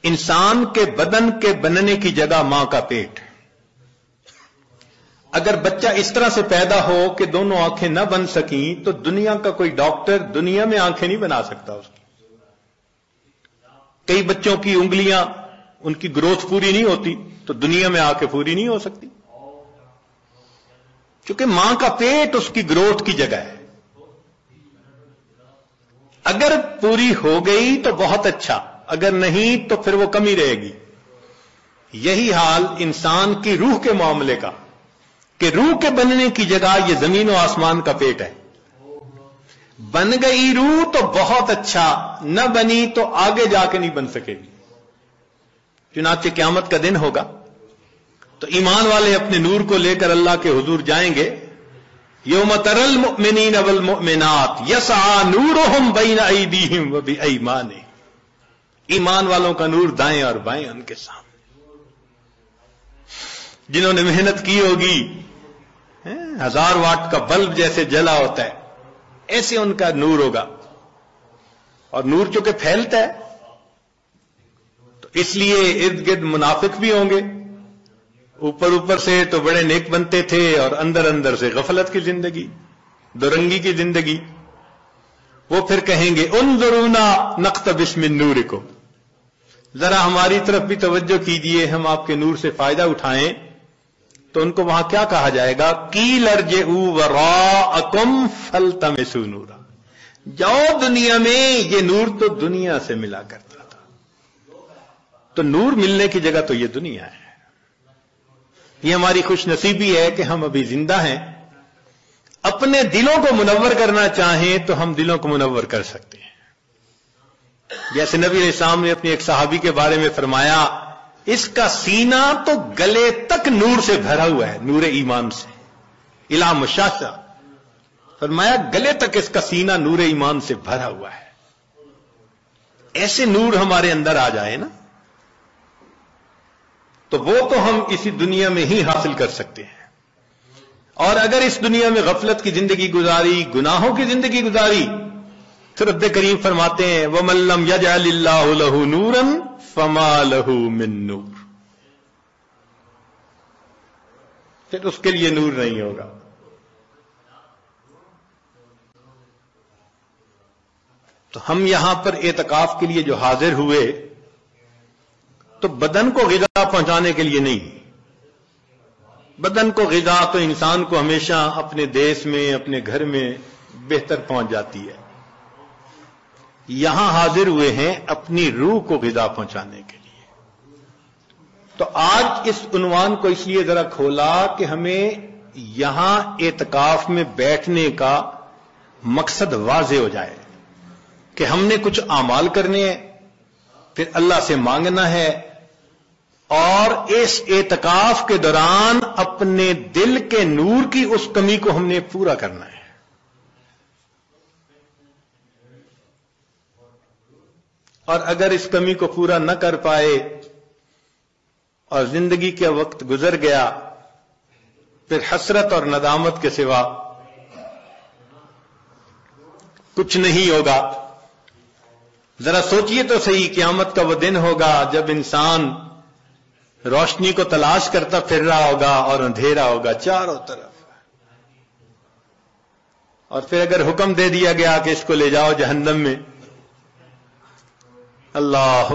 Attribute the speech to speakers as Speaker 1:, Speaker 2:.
Speaker 1: انسان کے بدن کے بننے کی جگہ ماں کا پیٹ ہے۔ اگر بچہ اس طرح سے پیدا ہو کہ دونوں آنکھیں نہ بن سکیں تو دنیا کا کوئی ڈاکٹر دنیا میں آنکھیں نہیں بنا سکتا اس کی۔ کئی بچوں کی انگلیاں ان کی گروتھ پوری نہیں ہوتی تو دنیا میں آنکھیں پوری نہیں ہو سکتی، کیونکہ ماں کا پیٹ اس کی گروتھ کی جگہ ہے۔ اگر پوری ہو گئی تو بہت اچھا، اگر نہیں تو پھر وہ کمی رہے گی۔ یہی حال انسان کی روح کے معاملے کا، کہ روح کے بننے کی جگہ یہ زمین و آسمان کا پیٹ ہے۔ بن گئی روح تو بہت اچھا، نہ بنی تو آگے جا کے نہیں بن سکے گی۔ چنانچہ قیامت کا دن ہوگا تو ایمان والے اپنے نور کو لے کر اللہ کے حضور جائیں گے۔ یوم تری المؤمنین والمؤمنات یسعی نورہم بین ایدیہم وبایمانہم، ایمان والوں کا نور دائیں اور بائیں ان کے سامنے۔ جنہوں نے محنت کی ہوگی، 1000 واٹ کا بلب جیسے جلا ہوتا ہے ایسے ان کا نور ہوگا، اور نور چونکہ پھیلتا ہے تو اس لیے ارد گرد منافق بھی ہوں گے۔ اوپر سے تو بڑے نیک بنتے تھے اور اندر سے غفلت کی زندگی، دورنگی کی زندگی۔ وہ پھر کہیں گے انظرونا نقتبس من نورکم، ذرا ہماری طرف بھی توجہ کیجئے، ہم آپ کے نور سے فائدہ اٹھائیں۔ تو ان کو وہاں کیا کہا جائے گا؟ قیل ارجعوا وراءکم فالتمسوا نورا، جاؤ دنیا میں، یہ نور تو دنیا سے ملا کرتا تھا۔ تو نور ملنے کی جگہ تو یہ دنیا ہے۔ یہ ہماری خوش نصیبی ہے کہ ہم ابھی زندہ ہیں۔ اپنے دلوں کو منور کرنا چاہیں تو ہم دلوں کو منور کر سکتے ہیں۔ جیسے نبی علیہ السلام نے اپنی ایک صحابی کے بارے میں فرمایا، اس کا سینہ تو گلے تک نور سے بھرا ہوا ہے، نور ایمان سے، الا مشاشہ، فرمایا گلے تک اس کا سینہ نور ایمان سے بھرا ہوا ہے۔ ایسے نور ہمارے اندر آ جائے نا تو وہ تو ہم اسی دنیا میں ہی حاصل کر سکتے ہیں۔ اور اگر اس دنیا میں غفلت کی زندگی گزاری، گناہوں کی زندگی گزاری، تو رب کریم فرماتے ہیں وَمَن لَّمْ يَجْعَلِ اللَّهُ لَهُ نُورًا فَمَا لَهُ مِن نُور، پھر اس کے لیے نور نہیں ہوگا۔ تو ہم یہاں پر اعتکاف کے لیے جو حاضر ہوئے تو بدن کو غذا پہنچانے کے لیے نہیں، بدن کو غذا تو انسان کو ہمیشہ اپنے دیس میں، اپنے گھر میں بہتر پہنچ جاتی ہے۔ یہاں حاضر ہوئے ہیں اپنی روح کو غذا پہنچانے کے لیے۔ تو آج اس عنوان کو اس لیے ذرا کھولا کہ ہمیں یہاں اعتکاف میں بیٹھنے کا مقصد واضح ہو جائے کہ ہم نے کچھ اعمال کرنے ہیں، پھر اللہ سے مانگنا ہے، اور اس اعتکاف کے دوران اپنے دل کے نور کی اس کمی کو ہم نے پورا کرنا ہے۔ اور اگر اس کمی کو پورا نہ کر پائے اور زندگی کے وقت گزر گیا، پھر حسرت اور ندامت کے سوا کچھ نہیں ہوگا۔ ذرا سوچئے تو صحیح، قیامت کا وہ دن ہوگا جب انسان روشنی کو تلاش کرتا پھر رہا ہوگا اور اندھیرا ہوگا چاروں طرف، اور پھر اگر حکم دے دیا گیا کہ اس کو لے جاؤ جہنم میں، اللہ